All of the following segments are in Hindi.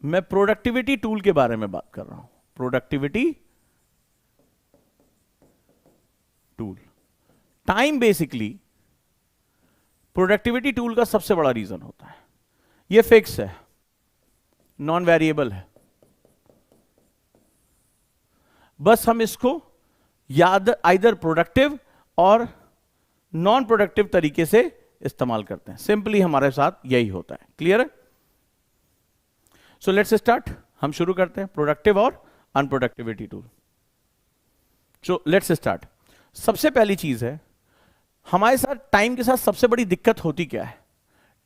मैं प्रोडक्टिविटी टूल के बारे में बात कर रहा हूं। Productivity tool, time basically productivity tool का सबसे बड़ा रीजन होता है। ये फिक्स है, नॉन वेरिएबल है, बस हम इसको याद आइदर प्रोडक्टिव और नॉन प्रोडक्टिव तरीके से इस्तेमाल करते हैं। सिंपली हमारे साथ यही होता है। क्लियर है? So let's start. हम शुरू करते हैं प्रोडक्टिव और unproductivity tool. So let's start. सबसे पहली चीज है, हमारे साथ टाइम के साथ सबसे बड़ी दिक्कत होती क्या है?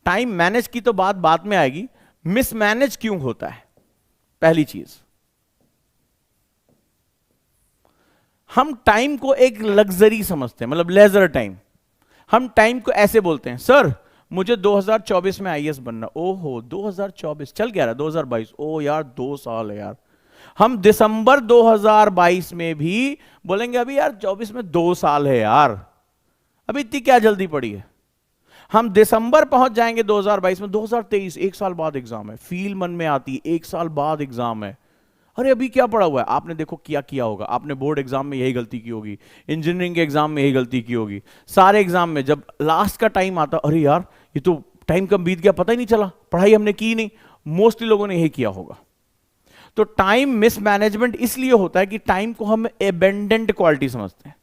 टाइम मैनेज की तो बात बाद में आएगी, मिसमैनेज क्यों होता है? पहली चीज, हम टाइम को एक लग्जरी समझते हैं, मतलब लेजर टाइम। हम टाइम को ऐसे बोलते हैं, सर मुझे 2024 में आईएएस बनना। ओहो 2024 चल क्या रहा, 2022, ओ यार 2 साल है यार। हम दिसंबर 2022 में भी बोलेंगे अभी यार 24 में 2 साल है यार, अभी इतनी क्या जल्दी पड़ी है। हम दिसंबर पहुंच जाएंगे 2022 में, 2023 1 साल बाद एग्जाम है, फील मन में आती है 1 साल बाद एग्जाम है। अरे अभी क्या पड़ा हुआ है? आपने देखो क्या किया होगा, आपने बोर्ड एग्जाम में यही गलती की होगी, इंजीनियरिंग के एग्जाम में यही गलती की होगी, सारे एग्जाम में जब लास्ट का टाइम आता, अरे यार ये तो टाइम कब बीत गया पता ही नहीं चला, पढ़ाई हमने की नहीं। मोस्टली लोगों ने यही किया होगा। तो टाइम मिसमैनेजमेंट इसलिए होता है कि टाइम को हम एबेंडेंट क्वालिटी समझते हैं।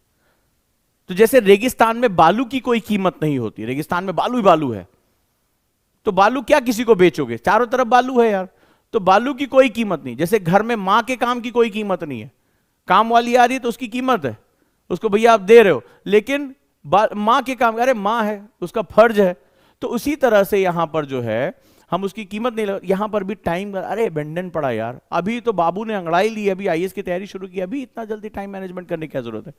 तो जैसे रेगिस्तान में बालू की कोई कीमत नहीं होती, रेगिस्तान में बालू ही बालू है, तो बालू क्या किसी को बेचोगे, चारों तरफ बालू है यार, तो बालू की कोई कीमत नहीं। जैसे घर में मां के काम की कोई कीमत नहीं है, काम वाली आ रही है तो उसकी कीमत है, उसको भैया आप दे रहे हो, लेकिन मां के काम, अरे मां है उसका फर्ज है। तो उसी तरह से यहां पर जो है हम उसकी कीमत नहीं लगा। यहां पर भी टाइम, अरे अबेंडन पड़ा यार, अभी तो बाबू ने अंगड़ाई ली, अभी आईएएस की तैयारी शुरू की, अभी इतना जल्दी टाइम मैनेजमेंट करने की क्या जरूरत है।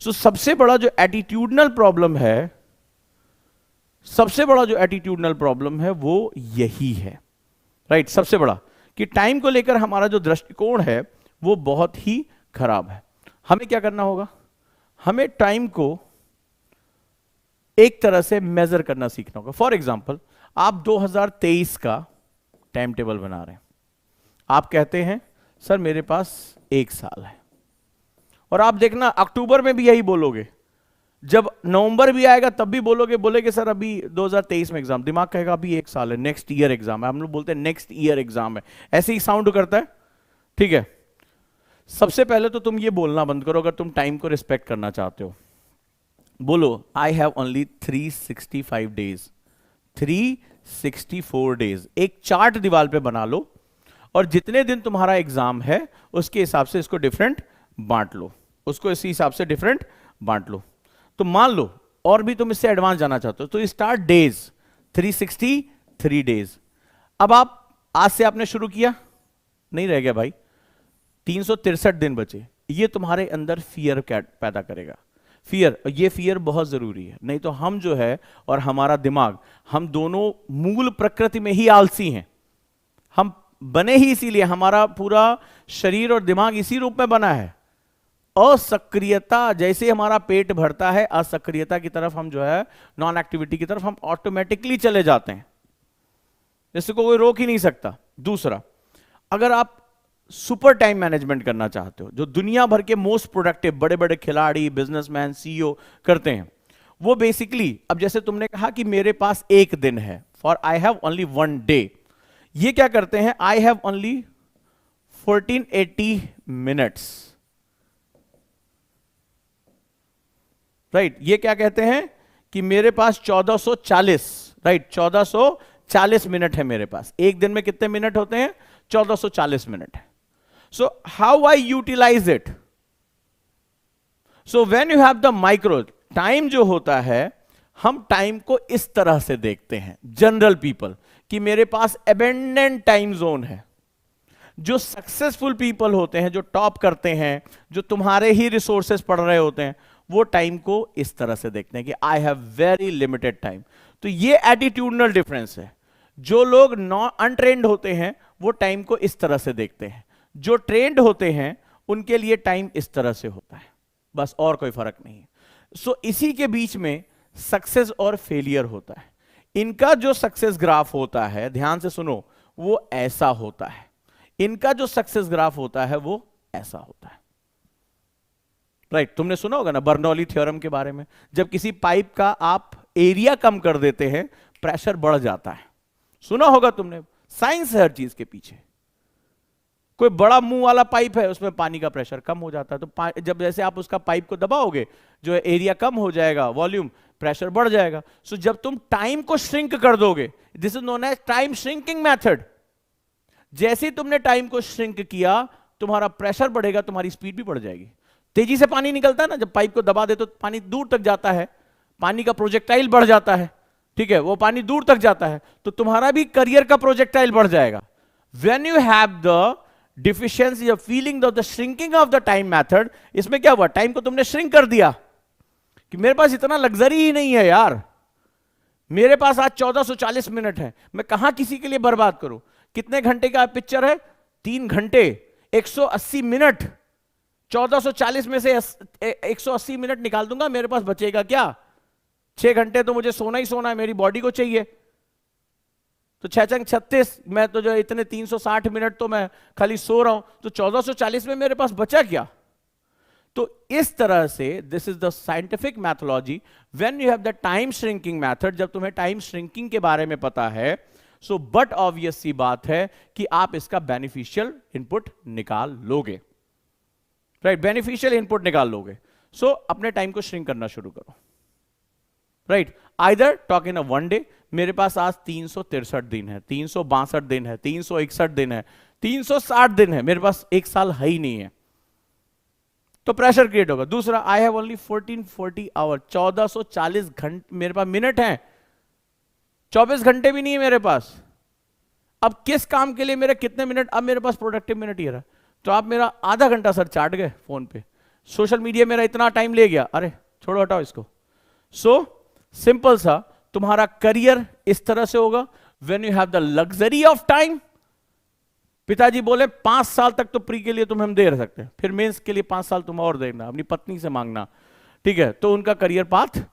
सो सबसे बड़ा जो एटीट्यूडनल प्रॉब्लम है, सबसे बड़ा जो एटीट्यूडनल प्रॉब्लम है वो यही है, राइट? सबसे बड़ा कि टाइम को लेकर हमारा जो दृष्टिकोण है वो बहुत ही खराब है। हमें क्या करना होगा? हमें टाइम को एक तरह से मेजर करना सीखना होगा। फॉर एग्जाम्पल, आप 2023 का टाइम टेबल बना रहे हैं, आप कहते हैं सर मेरे पास 1 साल है, और आप देखना अक्टूबर में भी यही बोलोगे, जब नवंबर भी आएगा तब भी बोलोगे सर अभी 2023 में एग्जाम, दिमाग कहेगा अभी 1 साल है, नेक्स्ट ईयर एग्जाम है। हम लोग बोलते हैं नेक्स्ट ईयर एग्जाम है, ऐसे ही साउंड करता है, ठीक है? सबसे पहले तो तुम ये बोलना बंद करो, अगर तुम टाइम को रिस्पेक्ट करना चाहते हो। बोलो I have only 365 days, 364 days. एक चार्ट दीवार पे बना लो और जितने दिन तुम्हारा एग्जाम है उसके हिसाब से इसको डिफरेंट बांट लो, उसको इसी हिसाब से डिफरेंट बांट लो। तो मान लो और भी तुम इससे एडवांस जाना चाहते हो तो स्टार्ट डेज, 363 डेज। अब आप आज से आपने शुरू किया, नहीं रह गया भाई, 363 दिन बचे। ये तुम्हारे अंदर फियर पैदा करेगा, फियर। ये फियर बहुत जरूरी है, नहीं तो हम जो है और हमारा दिमाग, हम दोनों मूल प्रकृति में ही आलसी हैं। हम बने ही इसीलिए, हमारा पूरा शरीर और दिमाग इसी रूप में बना है। असक्रियता, जैसे हमारा पेट भरता है, असक्रियता की तरफ हम जो है, नॉन एक्टिविटी की तरफ हम ऑटोमेटिकली चले जाते हैं, इसको कोई रोक ही नहीं सकता। दूसरा, अगर आप सुपर टाइम मैनेजमेंट करना चाहते हो, जो दुनिया भर के मोस्ट प्रोडक्टिव बड़े बड़े खिलाड़ी, बिजनेसमैन, सीईओ करते हैं, वो बेसिकली, अब जैसे तुमने कहा कि मेरे पास 1 दिन है, for I have only 1 day, ये क्या करते हैं, I have only 1480 minutes, right? ये क्या कहते हैं कि मेरे पास 1440, राइट, 1440 मिनट है मेरे पास। एक दिन में कितने मिनट होते हैं? 1440 मिनट है। So how I utilize it? So when you have the micro time, जो होता है, हम टाइम को इस तरह से देखते हैं जनरल पीपल, कि मेरे पास एबेंडेंट टाइम जोन है। जो सक्सेसफुल पीपल होते हैं, जो टॉप करते हैं, जो तुम्हारे ही रिसोर्सेस पढ़ रहे होते हैं, वो टाइम को इस तरह से देखते हैं कि I have very limited time. तो ये एटीट्यूडनल डिफरेंस है। जो लोग अनट्रेंड होते हैं वो टाइम को इस तरह से देखते हैं, जो ट्रेंड होते हैं उनके लिए टाइम इस तरह से होता है, बस और कोई फर्क नहीं है। सो इसी के बीच में सक्सेस और फेलियर होता है। इनका जो सक्सेस ग्राफ होता है, ध्यान से सुनो, वो ऐसा होता है। इनका जो सक्सेस ग्राफ होता है वो ऐसा होता है। राइट, तुमने सुना होगा ना बर्नौली थ्योरम के बारे में, जब किसी पाइप का आप एरिया कम कर देते हैं प्रेशर बढ़ जाता है। सुना होगा तुमने, साइंस है हर चीज के पीछे। कोई बड़ा मुंह वाला पाइप है, उसमें पानी का प्रेशर कम हो जाता है, तो जब जैसे आप उसका पाइप को दबाओगे, जो एरिया कम हो जाएगा, वॉल्यूम, प्रेशर बढ़ जाएगा। सो जब तुम टाइम को श्रिंक कर दोगे, this is known as time shrinking method. जैसे ही तुमने टाइम को श्रिंक किया, तुम्हारा प्रेशर बढ़ेगा, तुम्हारी स्पीड भी बढ़ जाएगी। तेजी से पानी निकलता है ना, जब पाइप को दबा दे तो पानी दूर तक जाता है, पानी का प्रोजेक्टाइल बढ़ जाता है, ठीक है, वो पानी दूर तक जाता है, तो तुम्हारा भी करियर का प्रोजेक्टाइल बढ़ जाएगा। When you have the deficiency of feeling of the shrinking of the time method, इसमें क्या हुआ, टाइम को तुमने श्रिंक कर दिया कि मेरे पास इतना लग्जरी ही नहीं है यार, मेरे पास आज 1440 मिनट है, मैं कहां किसी के लिए बर्बाद करूं। कितने घंटे का पिक्चर है, 3 घंटे 180 मिनट, 1440 में से 180 मिनट निकाल दूंगा, मेरे पास बचेगा क्या, 6 घंटे तो मुझे सोना ही सोना है, मेरी बॉडी को चाहिए। तो 6 36, मैं तो जो इतने 360 मिनट तो मैं खाली सो रहा हूं, तो 1440 में मेरे पास बचा क्या। तो इस तरह से this is the scientific methodology when you have the time shrinking method. जब तुम्हें टाइम श्रिंकिंग के बारे में पता है, सो बट ऑब्वियस सी बात है कि आप इसका बेनिफिशियल इनपुट निकाल लोगे। राइट, बेनिफिशियल इनपुट निकाल लोगे। सो अपने टाइम को श्रिंक करना शुरू करो। Right, either talk in a one day, मेरे पास आज 363 दिन है, 362 दिन है, 361 दिन है, 360 दिन है, मेरे पास एक साल है ही नहीं है, तो प्रेशर क्रिएट होगा। दूसरा, आई हैव ओनली 1440 आवर, 1440 घंटे मेरे पास मिनट हैं, 24 घंटे भी नहीं है मेरे पास। अब किस काम के लिए मेरे कितने मिनट, अब मेरे पास प्रोडक्टिव मिनट ही रहा, तो आप मेरा आधा घंटा सर चाट गए फोन पे, सोशल मीडिया मेरा इतना टाइम ले गया, अरे छोड़ो हटाओ इसको। सो सिंपल सा, तुम्हारा करियर इस तरह से होगा when you have the luxury of time. पिताजी बोले 5 साल तक तो प्री के लिए तुम हम दे सकते हैं, फिर मेंस के लिए 5 साल तुम और देना, अपनी पत्नी से मांगना, ठीक है, तो उनका करियर पाथ